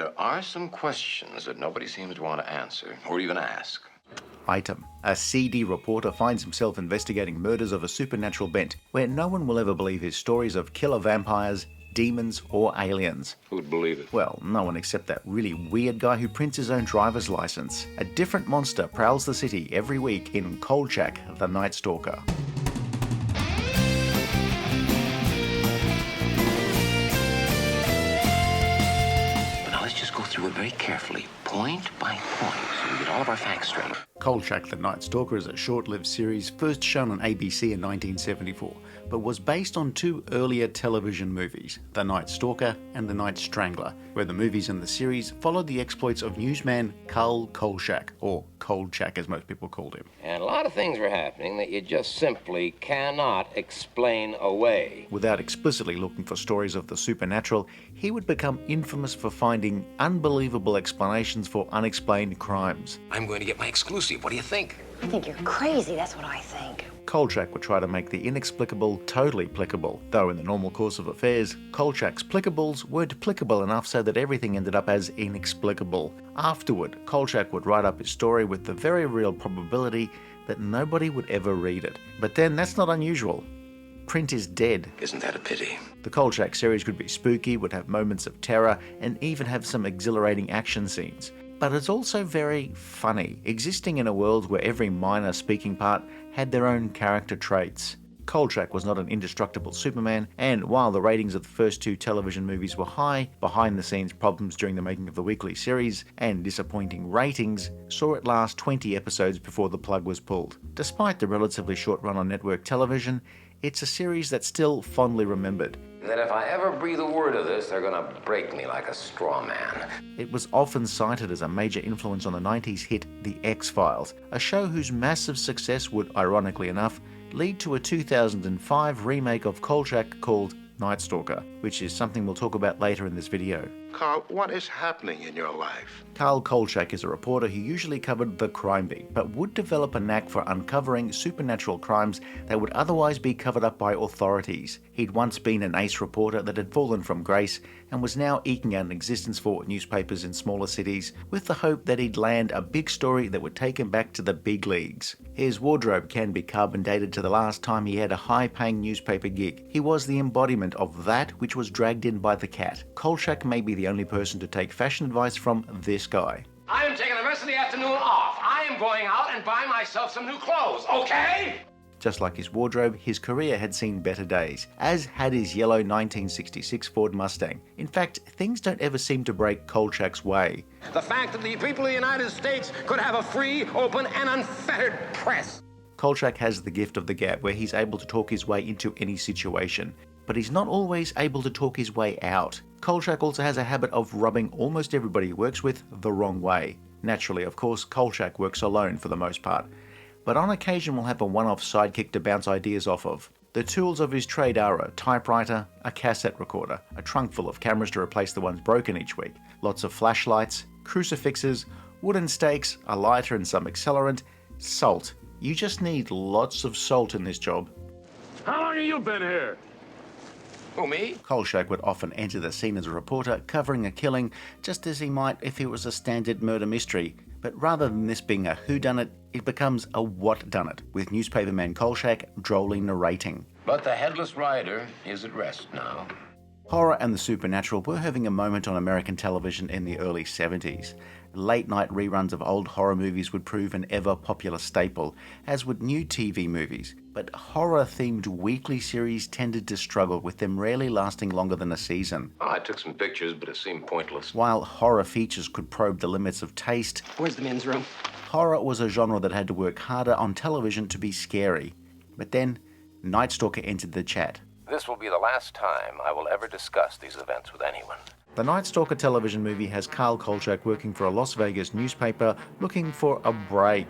There are some questions that nobody seems to want to answer, or even ask. Item. A seedy reporter finds himself investigating murders of a supernatural bent, where no one will ever believe his stories of killer vampires, demons, or aliens. Who would believe it? Well, no one except that really weird guy who prints his own driver's license. A different monster prowls the city every week in Kolchak, the Night Stalker. Go through it very carefully, point by point, so we get all of our facts straight. Kolchak the Night Stalker is a short-lived series first shown on ABC in 1974, but was based on two earlier television movies, The Night Stalker and The Night Strangler, where the movies in the series followed the exploits of newsman Karl Kolchak, or Kolchak as most people called him. And a lot of things were happening that you just simply cannot explain away. Without explicitly looking for stories of the supernatural, he would become infamous for finding unbelievable explanations for unexplained crimes. I'm going to get my exclusive. What do you think? I think you're crazy, that's what I think. Kolchak would try to make the inexplicable totally applicable, though in the normal course of affairs, Kolchak's plickables weren't applicable enough so that everything ended up as inexplicable. Afterward, Kolchak would write up his story with the very real probability that nobody would ever read it. But then that's not unusual. Print is dead. Isn't that a pity? The Kolchak series could be spooky, would have moments of terror, and even have some exhilarating action scenes. But it's also very funny, existing in a world where every minor speaking part had their own character traits. Kolchak was not an indestructible Superman, and while the ratings of the first two television movies were high, behind-the-scenes problems during the making of the weekly series, and disappointing ratings, saw it last 20 episodes before the plug was pulled. Despite the relatively short run on network television, it's a series that's still fondly remembered. That if I ever breathe a word of this, they're gonna break me like a straw man. It was often cited as a major influence on the 90s hit The X-Files, a show whose massive success would, ironically enough, lead to a 2005 remake of Kolchak called Night Stalker, which is something we'll talk about later in this video. Carl, what is happening in your life? Karl Kolchak is a reporter who usually covered the crime beat, but would develop a knack for uncovering supernatural crimes that would otherwise be covered up by authorities. He'd once been an ace reporter that had fallen from grace and was now eking out an existence for newspapers in smaller cities with the hope that he'd land a big story that would take him back to the big leagues. His wardrobe can be carbon dated to the last time he had a high-paying newspaper gig. He was the embodiment of that which was dragged in by the cat. Kolchak may be the only person to take fashion advice from this guy. I am taking the rest of the afternoon off. I am going out and buying myself some new clothes, okay? Just like his wardrobe, his career had seen better days, as had his yellow 1966 Ford Mustang. In fact, things don't ever seem to break Kolchak's way. The fact that the people of the United States could have a free, open, and unfettered press. Kolchak has the gift of the gab, where he's able to talk his way into any situation. But he's not always able to talk his way out. Kolchak also has a habit of rubbing almost everybody he works with the wrong way. Naturally, of course, Kolchak works alone for the most part, but on occasion will have a one-off sidekick to bounce ideas off of. The tools of his trade are a typewriter, a cassette recorder, a trunk full of cameras to replace the ones broken each week, lots of flashlights, crucifixes, wooden stakes, a lighter and some accelerant, salt. You just need lots of salt in this job. How long have you been here? Who, me? Kolchak would often enter the scene as a reporter covering a killing, just as he might if it was a standard murder mystery. But rather than this being a whodunit, it becomes a what-done-it, with newspaperman Kolchak drolly narrating. But the headless rider is at rest now. Horror and the supernatural were having a moment on American television in the early 70s. Late-night reruns of old horror movies would prove an ever-popular staple, as would new TV movies. But horror-themed weekly series tended to struggle, with them rarely lasting longer than a season. Oh, I took some pictures, but it seemed pointless. While horror features could probe the limits of taste, Where's the men's room? horror was a genre that had to work harder on television to be scary. But then, Night Stalker entered the chat. This will be the last time I will ever discuss these events with anyone. The Night Stalker television movie has Karl Kolchak working for a Las Vegas newspaper looking for a break.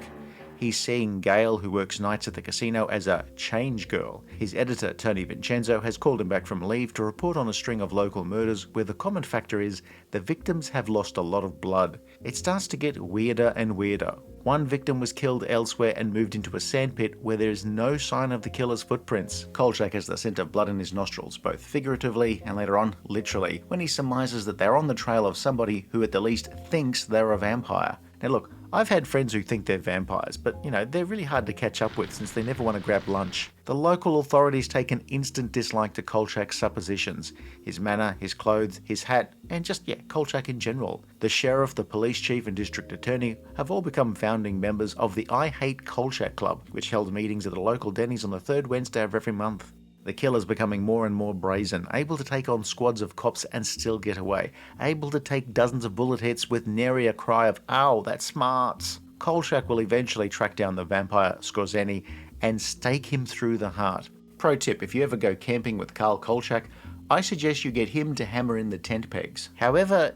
He's seeing Gail, who works nights at the casino, as a change girl. His editor, Tony Vincenzo, has called him back from leave to report on a string of local murders where the common factor is the victims have lost a lot of blood. It starts to get weirder and weirder. One victim was killed elsewhere and moved into a sandpit where there is no sign of the killer's footprints. Kolchak has the scent of blood in his nostrils, both figuratively and later on literally, when he surmises that they're on the trail of somebody who at the least thinks they're a vampire. Now look, I've had friends who think they're vampires, but they're really hard to catch up with since they never want to grab lunch. The local authorities take an instant dislike to Kolchak's suppositions, his manner, his clothes, his hat, and just, Kolchak in general. The sheriff, the police chief and district attorney have all become founding members of the I Hate Kolchak Club, which held meetings at the local Denny's on the third Wednesday of every month. The killer's becoming more and more brazen, able to take on squads of cops and still get away, able to take dozens of bullet hits with nary a cry of, "Ow, that smarts." Kolchak will eventually track down the vampire Skorzeny and stake him through the heart. Pro tip, if you ever go camping with Karl Kolchak, I suggest you get him to hammer in the tent pegs. However,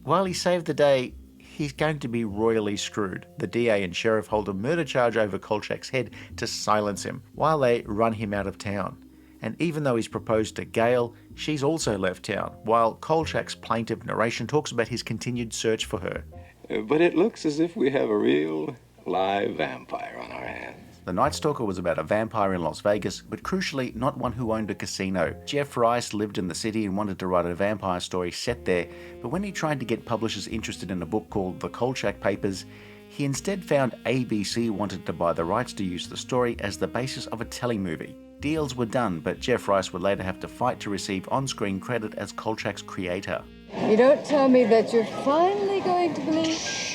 while he saved the day, he's going to be royally screwed. The DA and sheriff hold a murder charge over Kolchak's head to silence him, while they run him out of town. And even though he's proposed to Gail, she's also left town, while Kolchak's plaintive narration talks about his continued search for her. But it looks as if we have a real live vampire on our hands. The Night Stalker was about a vampire in Las Vegas, but crucially not one who owned a casino. Jeff Rice lived in the city and wanted to write a vampire story set there, but when he tried to get publishers interested in a book called The Kolchak Papers, he instead found ABC wanted to buy the rights to use the story as the basis of a telemovie. Deals were done, but Jeff Rice would later have to fight to receive on-screen credit as Kolchak's creator. You don't tell me that you're finally going to believe...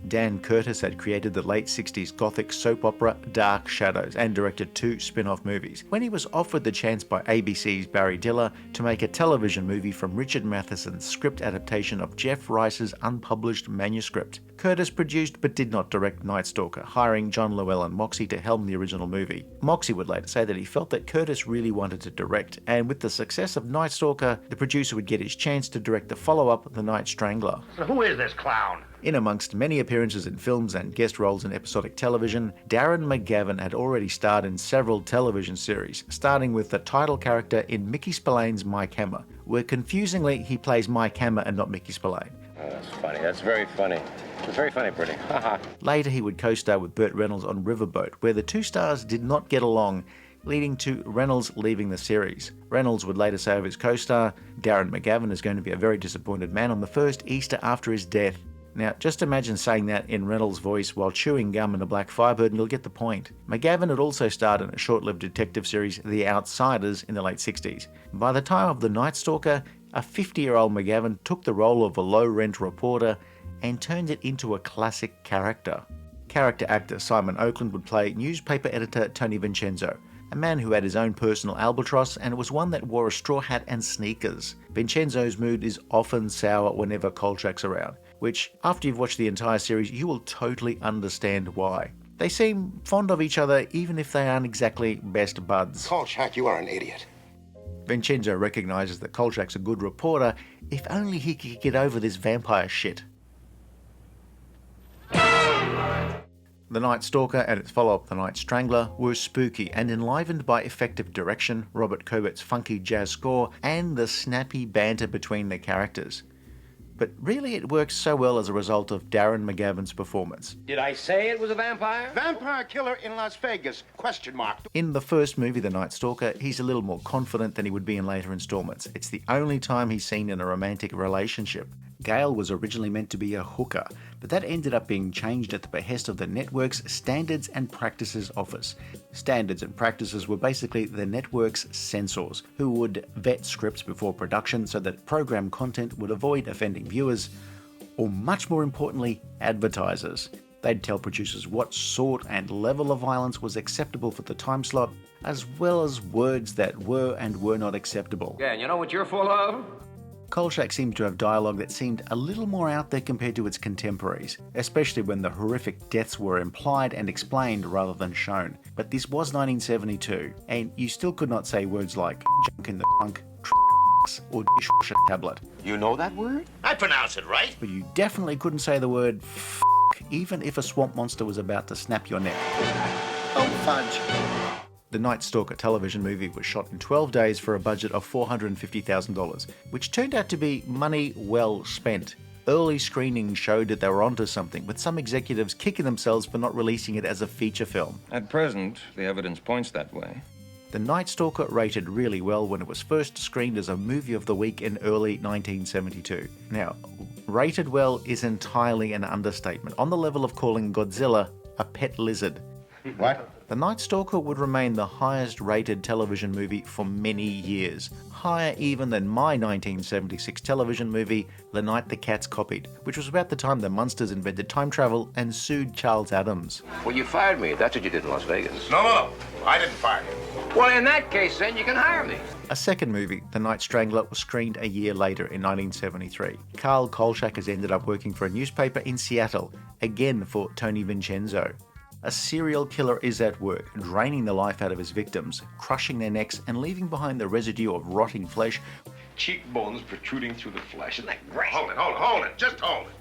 Dan Curtis had created the late 60s gothic soap opera Dark Shadows and directed 2 spin-off movies. When he was offered the chance by ABC's Barry Diller to make a television movie from Richard Matheson's script adaptation of Jeff Rice's unpublished manuscript, Curtis produced but did not direct Night Stalker, hiring John Llewellyn Moxey to helm the original movie. Moxey would later say that he felt that Curtis really wanted to direct, and with the success of Night Stalker, the producer would get his chance to direct the follow-up, The Night Strangler. So who is this clown? In amongst many appearances in films and guest roles in episodic television, Darren McGavin had already starred in several television series, starting with the title character in Mickey Spillane's Mike Hammer, where confusingly he plays Mike Hammer and not Mickey Spillane. Oh, that's funny. That's very funny. It's very funny, Bertie. Haha. Later he would co-star with Burt Reynolds on Riverboat, where the two stars did not get along, leading to Reynolds leaving the series. Reynolds would later say of his co-star, Darren McGavin is going to be a very disappointed man on the first Easter after his death. Now, just imagine saying that in Reynolds' voice while chewing gum in a black Firebird and you'll get the point. McGavin had also starred in a short-lived detective series, The Outsiders, in the late 60s. By the time of The Night Stalker, a 50-year-old McGavin took the role of a low-rent reporter and turned it into a classic character. Character actor Simon Oakland would play newspaper editor Tony Vincenzo, a man who had his own personal albatross and was one that wore a straw hat and sneakers. Vincenzo's mood is often sour whenever Kolchak's around, which, after you've watched the entire series, you will totally understand why. They seem fond of each other even if they aren't exactly best buds. Kolchak, you are an idiot. Vincenzo recognizes that Kolchak's a good reporter if only he could get over this vampire shit. The Night Stalker and its follow-up The Night Strangler were spooky and enlivened by effective direction, Robert Cobert's funky jazz score, and the snappy banter between the characters. But really it works so well as a result of Darren McGavin's performance. Did I say it was a vampire? Vampire killer in Las Vegas, ? In the first movie, The Night Stalker, he's a little more confident than he would be in later installments. It's the only time he's seen in a romantic relationship. Gail was originally meant to be a hooker, but that ended up being changed at the behest of the network's Standards and Practices Office. Standards and Practices were basically the network's censors, who would vet scripts before production so that program content would avoid offending viewers, or much more importantly, advertisers. They'd tell producers what sort and level of violence was acceptable for the time slot, as well as words that were and were not acceptable. Yeah, and you know what you're full of? Kolchak seemed to have dialogue that seemed a little more out there compared to its contemporaries, especially when the horrific deaths were implied and explained rather than shown. But this was 1972, and you still could not say words like junk in the trunk, or dishwasher tablet. You know that word? I pronounce it right. But you definitely couldn't say the word even if a swamp monster was about to snap your neck. Oh, fudge. The Night Stalker television movie was shot in 12 days for a budget of $450,000, which turned out to be money well spent. Early screenings showed that they were onto something, with some executives kicking themselves for not releasing it as a feature film. At present, the evidence points that way. The Night Stalker rated really well when it was first screened as a movie of the week in early 1972. Now, rated well is entirely an understatement, on the level of calling Godzilla a pet lizard. What? The Night Stalker would remain the highest rated television movie for many years, higher even than my 1976 television movie, The Night the Cats Copied, which was about the time the Munsters invented time travel and sued Charles Addams. Well, you fired me. That's what you did in Las Vegas. No. I didn't fire you. Well, in that case, then, you can hire me. A second movie, The Night Strangler, was screened a year later in 1973. Carl Kolchak has ended up working for a newspaper in Seattle, again for Tony Vincenzo. A serial killer is at work, draining the life out of his victims, crushing their necks and leaving behind the residue of rotting flesh. Cheekbones protruding through the flesh. Isn't that great? Hold it. Just hold it.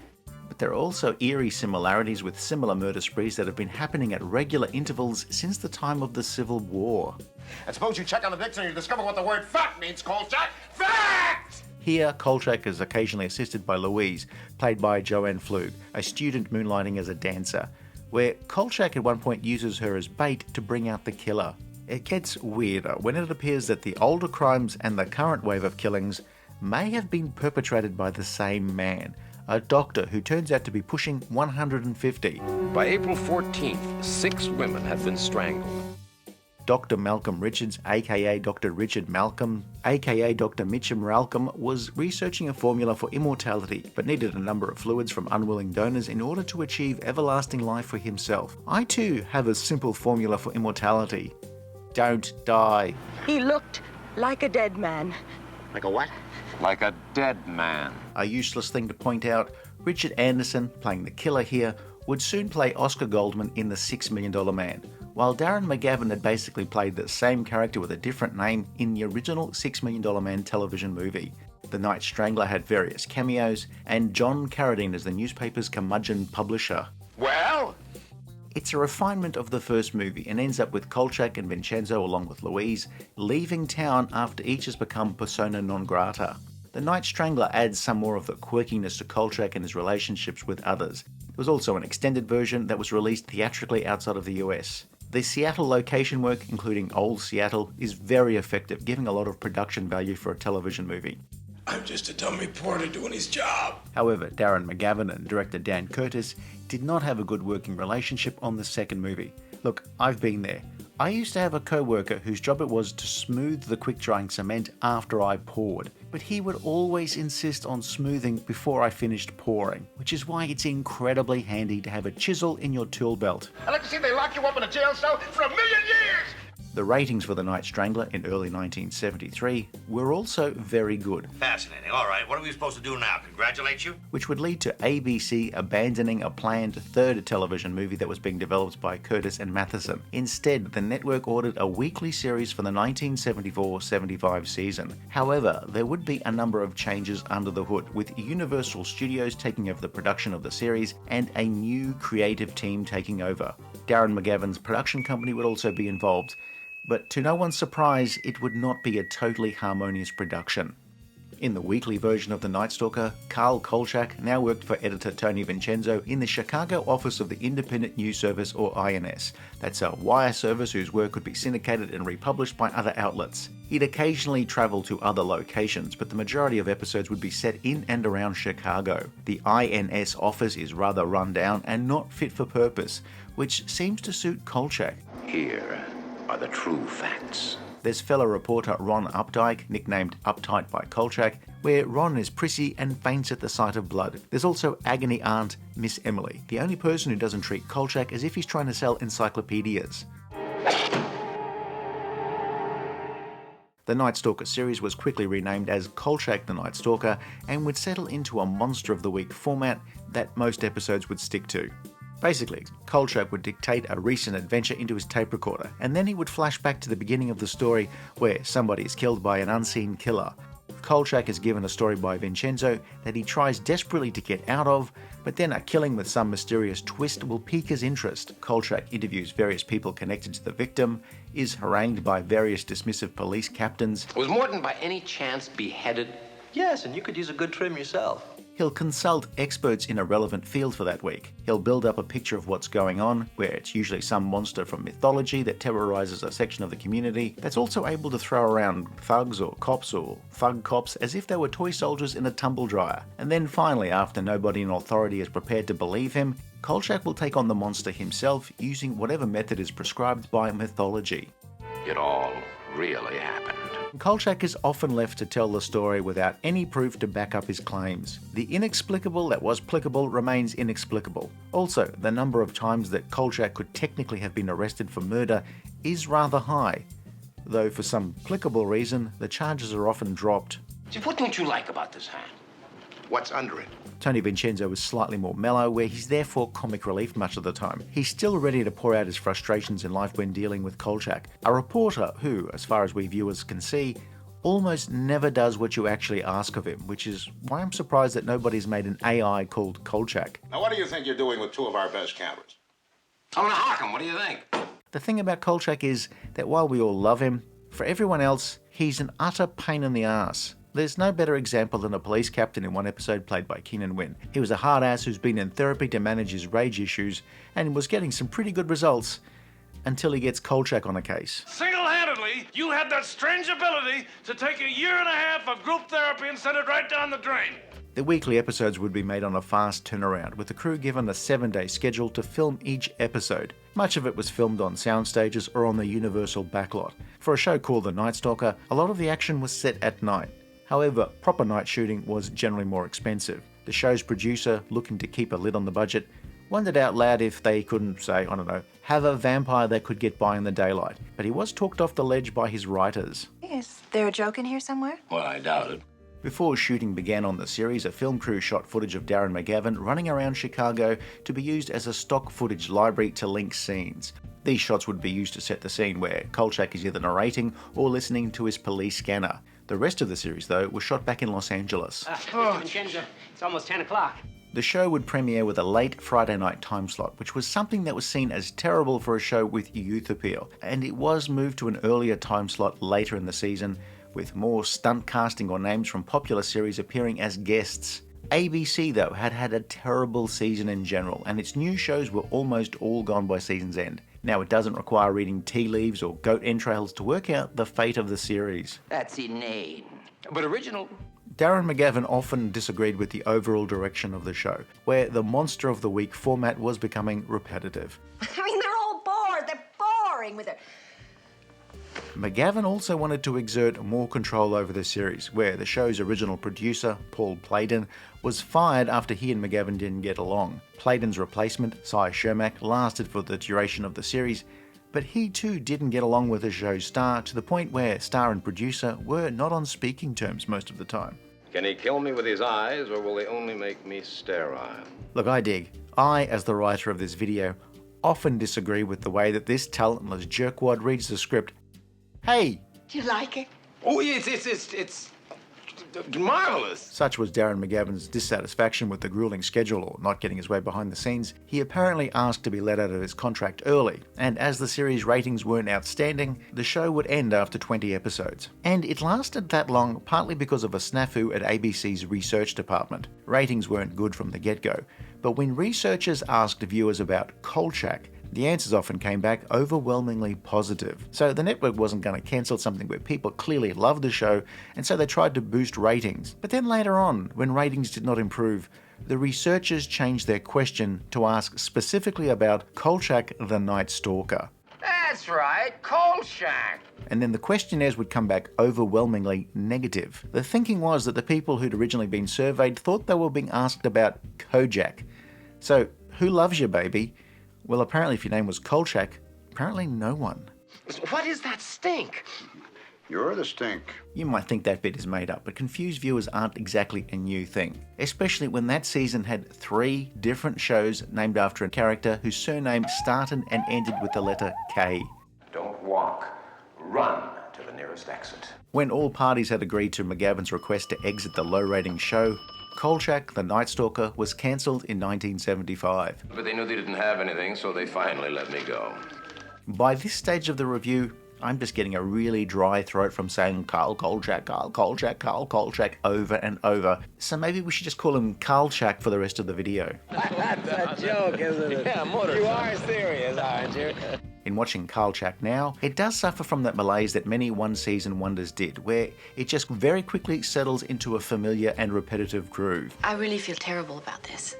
But there are also eerie similarities with similar murder sprees that have been happening at regular intervals since the time of the Civil War. And suppose you check on the dictionary and discover what the word fact means, Kolchak. Fact! Here, Kolchak is occasionally assisted by Louise, played by Joanne Flug, a student moonlighting as a dancer, where Kolchak at one point uses her as bait to bring out the killer. It gets weirder when it appears that the older crimes and the current wave of killings may have been perpetrated by the same man, a doctor who turns out to be pushing 150. By April 14th, 6 women had been strangled. Dr. Malcolm Richards, aka Dr. Richard Malcolm, aka Dr. Mitchum Ralcom, was researching a formula for immortality, but needed a number of fluids from unwilling donors in order to achieve everlasting life for himself. I too have a simple formula for immortality. Don't die. He looked like a dead man. Like a what? Like a dead man. A useless thing to point out, Richard Anderson, playing the killer here, would soon play Oscar Goldman in The $6 Million Man, while Darren McGavin had basically played the same character with a different name in the original $6 Million Man television movie. The Night Strangler had various cameos, and John Carradine as the newspaper's curmudgeon publisher. Well? It's a refinement of the first movie and ends up with Kolchak and Vincenzo along with Louise leaving town after each has become persona non grata. The Night Strangler adds some more of the quirkiness to Kolchak and his relationships with others. There was also an extended version that was released theatrically outside of the US. The Seattle location work, including Old Seattle, is very effective, giving a lot of production value for a television movie. I'm just a dumb reporter doing his job. However, Darren McGavin and director Dan Curtis did not have a good working relationship on the second movie. Look, I've been there. I used to have a co-worker whose job it was to smooth the quick-drying cement after I poured, but he would always insist on smoothing before I finished pouring, which is why it's incredibly handy to have a chisel in your tool belt. I'd like to see they lock you up in a jail cell for 1,000,000 years! The ratings for The Night Strangler in early 1973 were also very good. Fascinating. All right, what are we supposed to do now? Congratulate you? Which would lead to ABC abandoning a planned third television movie that was being developed by Curtis and Matheson. Instead, the network ordered a weekly series for the 1974-75 season. However, there would be a number of changes under the hood, with Universal Studios taking over the production of the series and a new creative team taking over. Darren McGavin's production company would also be involved, but to no one's surprise, it would not be a totally harmonious production. In the weekly version of The Night Stalker, Carl Kolchak now worked for editor Tony Vincenzo in the Chicago office of the Independent News Service, or INS. That's a wire service whose work could be syndicated and republished by other outlets. He'd occasionally travel to other locations, but the majority of episodes would be set in and around Chicago. The INS office is rather run down and not fit for purpose, which seems to suit Kolchak. Here are the true facts. There's fellow reporter Ron Updike, nicknamed Uptight by Kolchak, where Ron is prissy and faints at the sight of blood. There's also agony aunt Miss Emily, the only person who doesn't treat Kolchak as if he's trying to sell encyclopedias. The Night Stalker series was quickly renamed as Kolchak the Night Stalker and would settle into a Monster of the Week format that most episodes would stick to. Basically, Kolchak would dictate a recent adventure into his tape recorder, and then he would flash back to the beginning of the story where somebody is killed by an unseen killer. Kolchak is given a story by Vincenzo that he tries desperately to get out of, but then a killing with some mysterious twist will pique his interest. Kolchak interviews various people connected to the victim, is harangued by various dismissive police captains. Was Morton by any chance beheaded? Yes, and you could use a good trim yourself. He'll consult experts in a relevant field for that week. He'll build up a picture of what's going on, where it's usually some monster from mythology that terrorizes a section of the community that's also able to throw around thugs or thug cops as if they were toy soldiers in a tumble dryer. And then finally, after nobody in authority is prepared to believe him, Kolchak will take on the monster himself using whatever method is prescribed by mythology. It all really happened. Kolchak is often left to tell the story without any proof to back up his claims. The inexplicable that was plicable remains inexplicable. Also, the number of times that Kolchak could technically have been arrested for murder is rather high, though for some plicable reason, the charges are often dropped. See, what don't you like about this hand? What's under it? Tony Vincenzo is slightly more mellow, where he's therefore comic relief much of the time. He's still ready to pour out his frustrations in life when dealing with Kolchak, a reporter who, as far as we viewers can see, almost never does what you actually ask of him, which is why I'm surprised that nobody's made an AI called Kolchak. Now, what do you think you're doing with two of our best cameras? I'm gonna hawk him. What do you think? The thing about Kolchak is that while we all love him, for everyone else, he's an utter pain in the ass. There's no better example than a police captain in one episode played by Keenan Wynn. He was a hard ass who's been in therapy to manage his rage issues and was getting some pretty good results until he gets Kolchak on a case. Single-handedly, you had that strange ability to take a year and a half of group therapy and send it right down the drain. The weekly episodes would be made on a fast turnaround, with the crew given a 7-day schedule to film each episode. Much of it was filmed on sound stages or on the Universal backlot. For a show called The Night Stalker, a lot of the action was set at night. However, proper night shooting was generally more expensive. The show's producer, looking to keep a lid on the budget, wondered out loud if they couldn't, say, have a vampire that could get by in the daylight. But he was talked off the ledge by his writers. Is there a joke in here somewhere? Well, I doubt it. Before shooting began on the series, a film crew shot footage of Darren McGavin running around Chicago to be used as a stock footage library to link scenes. These shots would be used to set the scene where Kolchak is either narrating or listening to his police scanner. The rest of the series, though, was shot back in Los Angeles. Mr. Vincenzo, it's almost 10 o'clock. The show would premiere with a late Friday night time slot, which was something that was seen as terrible for a show with youth appeal, and it was moved to an earlier time slot later in the season, with more stunt casting or names from popular series appearing as guests. ABC, though, had had a terrible season in general, and its new shows were almost all gone by season's end. Now, it doesn't require reading tea leaves or goat entrails to work out the fate of the series. That's inane. But original. Darren McGavin often disagreed with the overall direction of the show, where the Monster of the Week format was becoming repetitive. I mean, they're all bored. They're boring with their... McGavin also wanted to exert more control over the series, where the show's original producer, Paul Playden, was fired after he and McGavin didn't get along. Playden's replacement, Cy Shermack, lasted for the duration of the series, but he too didn't get along with the show's star, to the point where star and producer were not on speaking terms most of the time. Can he kill me with his eyes, or will they only make me sterile? Look, I dig. I, as the writer of this video, often disagree with the way that this talentless jerkwad reads the script. Hey! Do you like it? Oh, it's marvelous. Such was Darren McGavin's dissatisfaction with the grueling schedule or not getting his way behind the scenes, he apparently asked to be let out of his contract early, and as the series ratings weren't outstanding, the show would end after 20 episodes. And it lasted that long partly because of a snafu at ABC's research department. Ratings weren't good from the get-go, but when researchers asked viewers about Kolchak, the answers often came back overwhelmingly positive. So the network wasn't going to cancel something where people clearly loved the show, and so they tried to boost ratings. But then later on, when ratings did not improve, the researchers changed their question to ask specifically about Kolchak the Night Stalker. That's right, Kolchak. And then the questionnaires would come back overwhelmingly negative. The thinking was that the people who'd originally been surveyed thought they were being asked about Kojak. So, who loves you, baby? Well, apparently if your name was Kolchak, apparently no one. What is that stink? You're the stink. You might think that bit is made up, but confused viewers aren't exactly a new thing. Especially when that season had 3 different shows named after a character whose surname started and ended with the letter K. Don't walk. Run to the nearest nearest exit. When all parties had agreed to McGavin's request to exit the low-rating show, Kolchak, the Night Stalker, was cancelled in 1975. But they knew they didn't have anything, so they finally let me go. By this stage of the review, I'm just getting a really dry throat from saying Carl Kolchak, Carl Kolchak, Carl Kolchak over and over. So maybe we should just call him Kolchak for the rest of the video. That's a joke, isn't it? Yeah, you are serious, aren't you? In watching Kolchak now, it does suffer from that malaise that many one-season wonders did, where it just very quickly settles into a familiar and repetitive groove. I really feel terrible about this.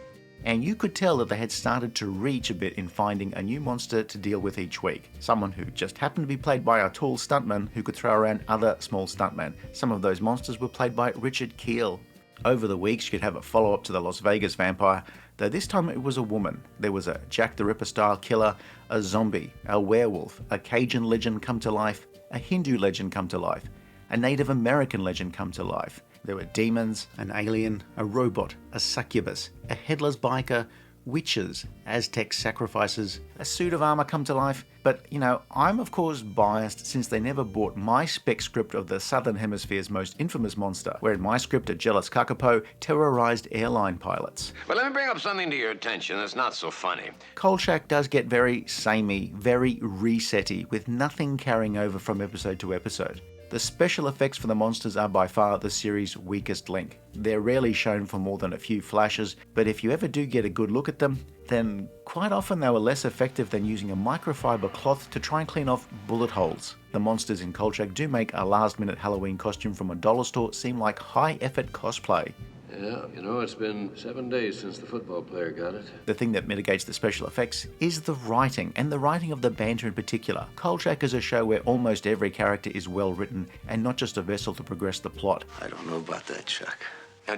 And you could tell that they had started to reach a bit in finding a new monster to deal with each week. Someone who just happened to be played by a tall stuntman who could throw around other small stuntmen. Some of those monsters were played by Richard Kiel. Over the weeks, you could have a follow-up to the Las Vegas vampire, though this time it was a woman. There was a Jack the Ripper-style killer, a zombie, a werewolf, a Cajun legend come to life, a Hindu legend come to life, a Native American legend come to life. There were demons, an alien, a robot, a succubus, a headless biker, witches, Aztec sacrifices, a suit of armor come to life. But, you know, I'm of course biased since they never bought my spec script of the Southern Hemisphere's most infamous monster, where in my script a jealous kakapo terrorized airline pilots. But let me bring up something to your attention that's not so funny. Kolchak does get very samey, very resetty, with nothing carrying over from episode to episode. The special effects for the monsters are by far the series' weakest link. They're rarely shown for more than a few flashes, but if you ever do get a good look at them, then quite often they were less effective than using a microfiber cloth to try and clean off bullet holes. The monsters in Kolchak do make a last-minute Halloween costume from a dollar store seem like high-effort cosplay. Yeah, you know, it's been 7 days since the football player got it. The thing that mitigates the special effects is the writing, and the writing of the banter in particular. Kolchak is a show where almost every character is well written, and not just a vessel to progress the plot. I don't know about that, Chuck.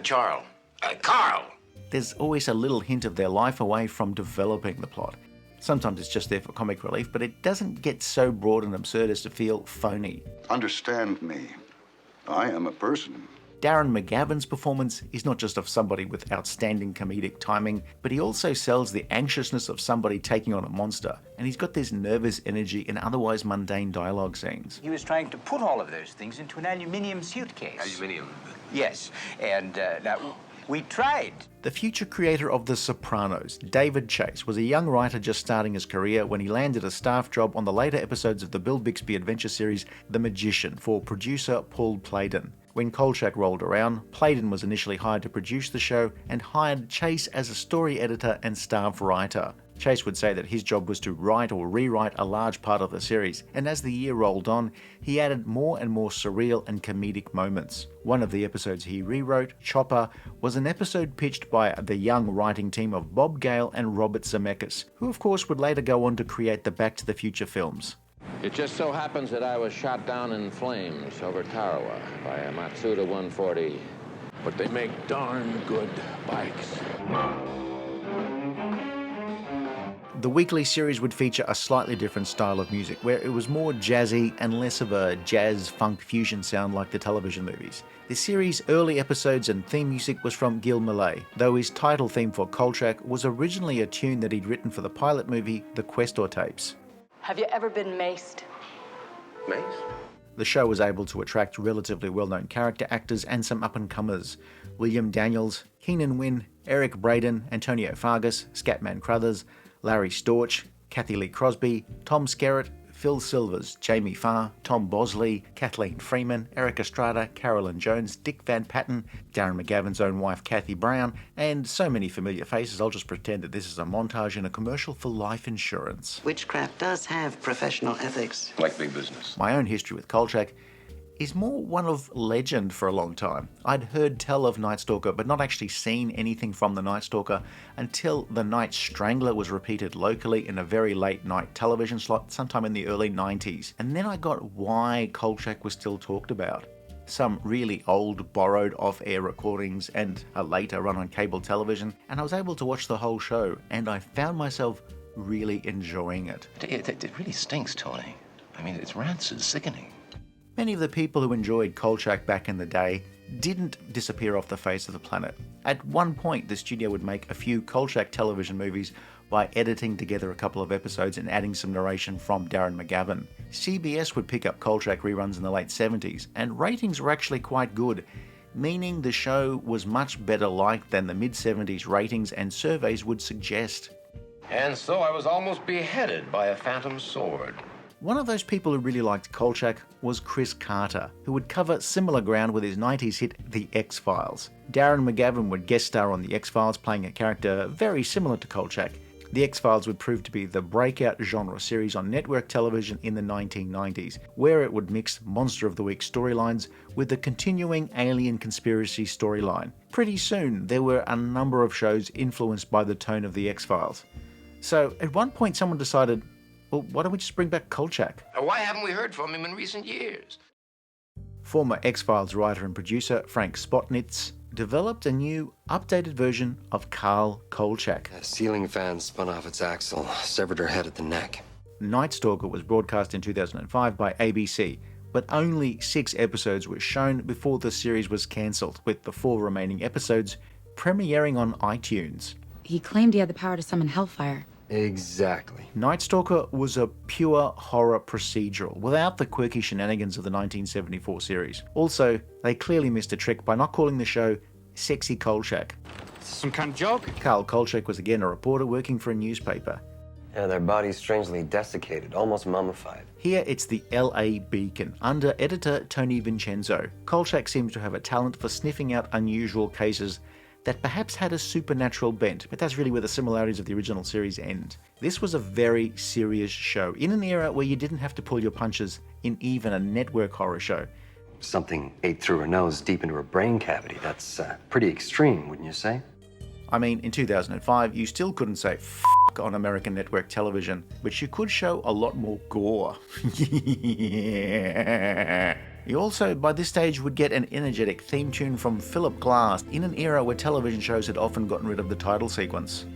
Carl. Carl! There's always a little hint of their life away from developing the plot. Sometimes it's just there for comic relief, but it doesn't get so broad and absurd as to feel phony. Understand me. I am a person. Darren McGavin's performance is not just of somebody with outstanding comedic timing, but he also sells the anxiousness of somebody taking on a monster, and he's got this nervous energy in otherwise mundane dialogue scenes. He was trying to put all of those things into an aluminium suitcase. Aluminium? Yes, and we tried. The future creator of The Sopranos, David Chase, was a young writer just starting his career when he landed a staff job on the later episodes of the Bill Bixby adventure series The Magician for producer Paul Playdon. When Kolchak rolled around, Playdon was initially hired to produce the show and hired Chase as a story editor and staff writer. Chase would say that his job was to write or rewrite a large part of the series, and as the year rolled on, he added more and more surreal and comedic moments. One of the episodes he rewrote, Chopper, was an episode pitched by the young writing team of Bob Gale and Robert Zemeckis, who of course would later go on to create the Back to the Future films. It just so happens that I was shot down in flames over Tarawa by a Matsuda 140. But they make darn good bikes. The weekly series would feature a slightly different style of music, where it was more jazzy and less of a jazz-funk fusion sound like the television movies. The series' early episodes and theme music was from Gil Millet, though his title theme for Kolchak was originally a tune that he'd written for the pilot movie The Questor Tapes. Have you ever been maced? Mace? The show was able to attract relatively well-known character actors and some up-and-comers. William Daniels, Keenan Wynn, Eric Braeden, Antonio Fargas, Scatman Crothers, Larry Storch, Kathy Lee Crosby, Tom Skerritt, Phil Silvers, Jamie Farr, Tom Bosley, Kathleen Freeman, Eric Estrada, Carolyn Jones, Dick Van Patten, Darren McGavin's own wife Kathy Brown, and so many familiar faces I'll just pretend that this is a montage in a commercial for life insurance. Witchcraft does have professional ethics. Like big business. My own history with Kolchak is more one of legend for a long time. I'd heard tell of Night Stalker, but not actually seen anything from the Night Stalker until the Night Strangler was repeated locally in a very late night television slot sometime in the early 90s. And then I got why Kolchak was still talked about. Some really old, borrowed off-air recordings and a later run on cable television, and I was able to watch the whole show, and I found myself really enjoying it. It really stinks, Tony. I mean, it's rancid, sickening. Many of the people who enjoyed Kolchak back in the day didn't disappear off the face of the planet. At one point, the studio would make a few Kolchak television movies by editing together a couple of episodes and adding some narration from Darren McGavin. CBS would pick up Kolchak reruns in the late 70s, and ratings were actually quite good, meaning the show was much better liked than the mid-70s ratings and surveys would suggest. And so I was almost beheaded by a phantom sword. One of those people who really liked Kolchak was Chris Carter, who would cover similar ground with his 90s hit The X-Files. Darren McGavin would guest star on The X-Files, playing a character very similar to Kolchak. The X-Files would prove to be the breakout genre series on network television in the 1990s, where it would mix Monster of the Week storylines with the continuing alien conspiracy storyline. Pretty soon, there were a number of shows influenced by the tone of The X-Files. So, at one point someone decided, well, why don't we just bring back Kolchak? Why haven't we heard from him in recent years? Former X-Files writer and producer Frank Spotnitz developed a new, updated version of Carl Kolchak. A ceiling fan spun off its axle, severed her head at the neck. Night Stalker was broadcast in 2005 by ABC, but only 6 episodes were shown before the series was cancelled, with the 4 remaining episodes premiering on iTunes. He claimed he had the power to summon hellfire. Exactly. Night Stalker was a pure horror procedural, without the quirky shenanigans of the 1974 series. Also, they clearly missed a trick by not calling the show Sexy Kolchak. Some kind of joke? Carl Kolchak was again a reporter working for a newspaper. Yeah, their bodies strangely desiccated, almost mummified. Here it's the LA Beacon, under editor Tony Vincenzo. Kolchak seems to have a talent for sniffing out unusual cases that perhaps had a supernatural bent, but that's really where the similarities of the original series end. This was a very serious show, in an era where you didn't have to pull your punches in even a network horror show. Something ate through her nose deep into her brain cavity. That's pretty extreme, wouldn't you say? I mean, in 2005, you still couldn't say f*** on American network television, but you could show a lot more gore. Yeah. You also, by this stage, would get an energetic theme tune from Philip Glass in an era where television shows had often gotten rid of the title sequence.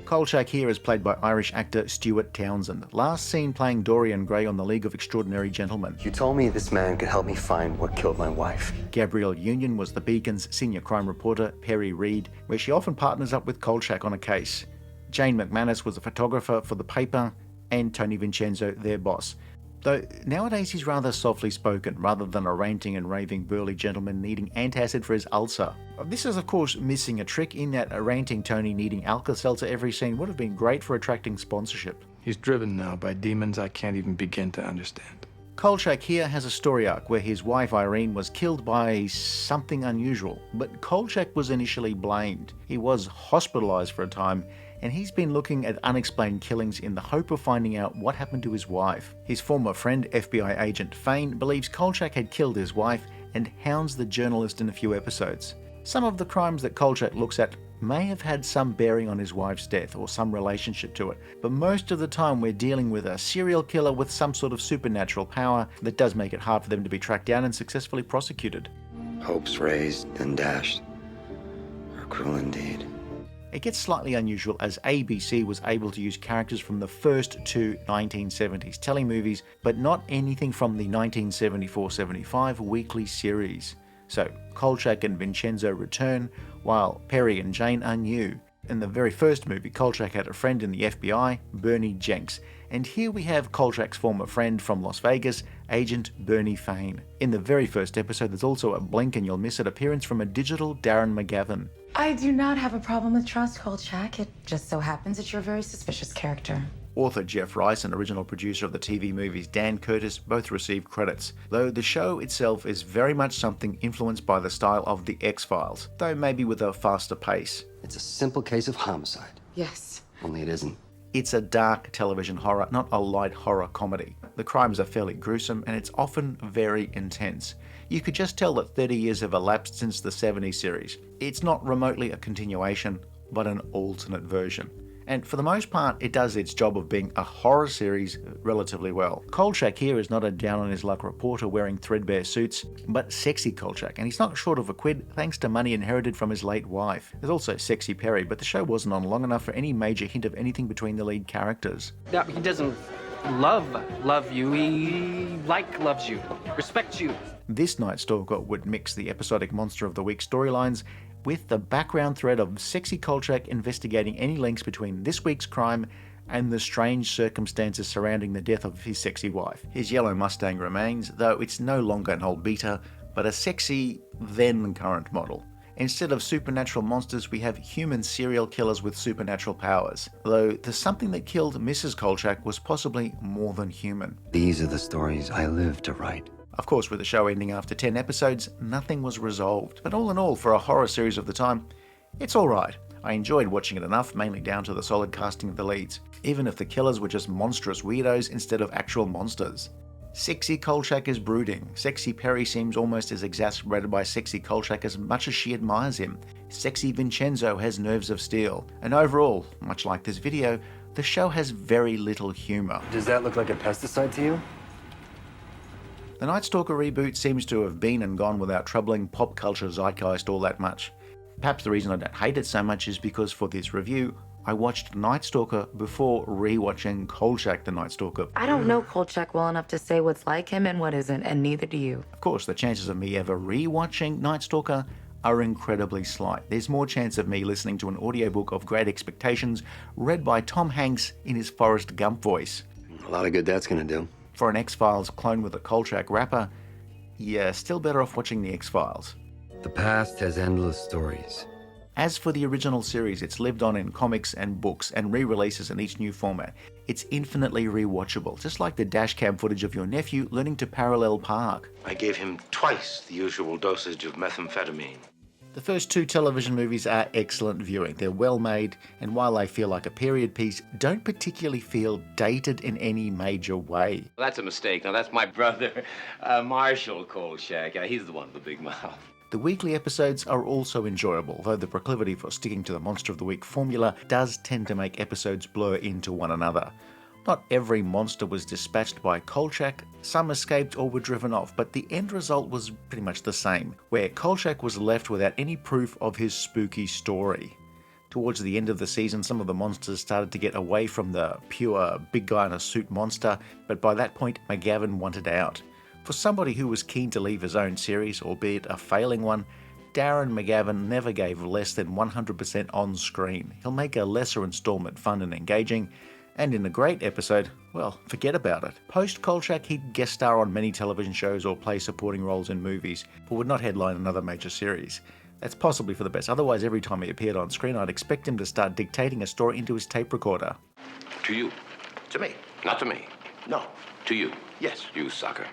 Kolchak here is played by Irish actor Stuart Townsend, last seen playing Dorian Gray on The League of Extraordinary Gentlemen. You told me this man could help me find what killed my wife. Gabrielle Union was the Beacon's senior crime reporter, Perry Reed, where she often partners up with Kolchak on a case. Jane McManus was a photographer for the paper, and Tony Vincenzo, their boss. Though nowadays he's rather softly spoken, rather than a ranting and raving burly gentleman needing antacid for his ulcer. This is of course missing a trick, in that a ranting Tony needing Alka-Seltzer every scene would have been great for attracting sponsorship. He's driven now by demons I can't even begin to understand. Kolchak here has a story arc where his wife Irene was killed by something unusual, but Kolchak was initially blamed. He was hospitalized for a time, and he's been looking at unexplained killings in the hope of finding out what happened to his wife. His former friend, FBI agent Fane, believes Kolchak had killed his wife and hounds the journalist in a few episodes. Some of the crimes that Kolchak looks at may have had some bearing on his wife's death or some relationship to it, but most of the time we're dealing with a serial killer with some sort of supernatural power that does make it hard for them to be tracked down and successfully prosecuted. Hopes raised and dashed are cruel indeed. It gets slightly unusual as ABC was able to use characters from the first 2 1970s telemovies, but not anything from the 1974-75 weekly series. So Kolchak and Vincenzo return, while Perry and Jane are new. In the very first movie, Kolchak had a friend in the FBI, Bernie Jenks, and here we have Kolchak's former friend from Las Vegas, Agent Bernie Fane. In the very first episode, there's also a blink and you'll miss it appearance from a digital Darren McGavin. I do not have a problem with trust, Kolchak. It just so happens that you're a very suspicious character. Author Jeff Rice and original producer of the TV movies Dan Curtis both received credits, though the show itself is very much something influenced by the style of The X-Files, though maybe with a faster pace. It's a simple case of homicide. Yes. Only it isn't. It's a dark television horror, not a light horror comedy. The crimes are fairly gruesome and it's often very intense. You could just tell that 30 years have elapsed since the 70s series. It's not remotely a continuation, but an alternate version. And for the most part, it does its job of being a horror series relatively well. Kolchak here is not a down-on-his-luck reporter wearing threadbare suits, but sexy Kolchak, and he's not short of a quid thanks to money inherited from his late wife. There's also sexy Perry, but the show wasn't on long enough for any major hint of anything between the lead characters. Yeah, he doesn't love you. He loves you, respects you. This Night Stalker would mix the episodic Monster of the Week storylines with the background thread of sexy Kolchak investigating any links between this week's crime and the strange circumstances surrounding the death of his sexy wife. His yellow Mustang remains, though it's no longer an old beater, but a sexy, then current model. Instead of supernatural monsters, we have human serial killers with supernatural powers, though the something that killed Mrs. Kolchak was possibly more than human. These are the stories I live to write. Of course, with the show ending after 10 episodes, nothing was resolved, but all in all, for a horror series of the time, it's alright. I enjoyed watching it enough, mainly down to the solid casting of the leads, even if the killers were just monstrous weirdos instead of actual monsters. Sexy Kolchak is brooding. Sexy Perry seems almost as exasperated by Sexy Kolchak as much as she admires him. Sexy Vincenzo has nerves of steel. And overall, much like this video, the show has very little humour. Does that look like a pesticide to you? The Night Stalker reboot seems to have been and gone without troubling pop culture zeitgeist all that much. Perhaps the reason I don't hate it so much is because for this review, I watched Night Stalker before re-watching Kolchak the Night Stalker. I don't know Kolchak well enough to say what's like him and what isn't, and neither do you. Of course, the chances of me ever re-watching Night Stalker are incredibly slight. There's more chance of me listening to an audiobook of Great Expectations read by Tom Hanks in his Forrest Gump voice. A lot of good that's gonna do. For an X-Files clone with a Kolchak rapper, yeah, still better off watching the X-Files. The past has endless stories. As for the original series, it's lived on in comics and books and re-releases in each new format. It's infinitely rewatchable, just like the dashcam footage of your nephew learning to parallel park. I gave him twice the usual dosage of methamphetamine. The first two television movies are excellent viewing. They're well made, and while they feel like a period piece, don't particularly feel dated in any major way. Well, that's a mistake. Now, that's my brother, Marshall Kolchak. He's the one with the big mouth. The weekly episodes are also enjoyable, though the proclivity for sticking to the Monster of the Week formula does tend to make episodes blur into one another. Not every monster was dispatched by Kolchak, some escaped or were driven off, but the end result was pretty much the same, where Kolchak was left without any proof of his spooky story. Towards the end of the season, some of the monsters started to get away from the pure big guy in a suit monster, but by that point McGavin wanted out. For somebody who was keen to leave his own series, albeit a failing one, Darren McGavin never gave less than 100% on screen. He'll make a lesser installment fun and engaging, and in a great episode, well, forget about it. Post-Kolchak, he'd guest star on many television shows or play supporting roles in movies, but would not headline another major series. That's possibly for the best, otherwise every time he appeared on screen I'd expect him to start dictating a story into his tape recorder. To you. To me. Not to me. No. To you. Yes, you sucker.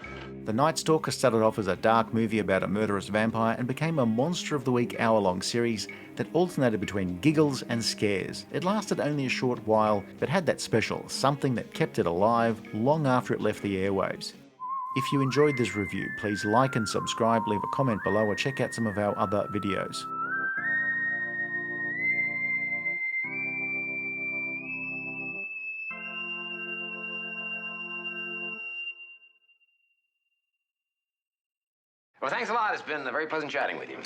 The Night Stalker started off as a dark movie about a murderous vampire and became a Monster of the Week hour-long series that alternated between giggles and scares. It lasted only a short while, but had that special something that kept it alive long after it left the airwaves. If you enjoyed this review, please like and subscribe, leave a comment below, or check out some of our other videos. Well, thanks a lot. It's been very pleasant chatting with you.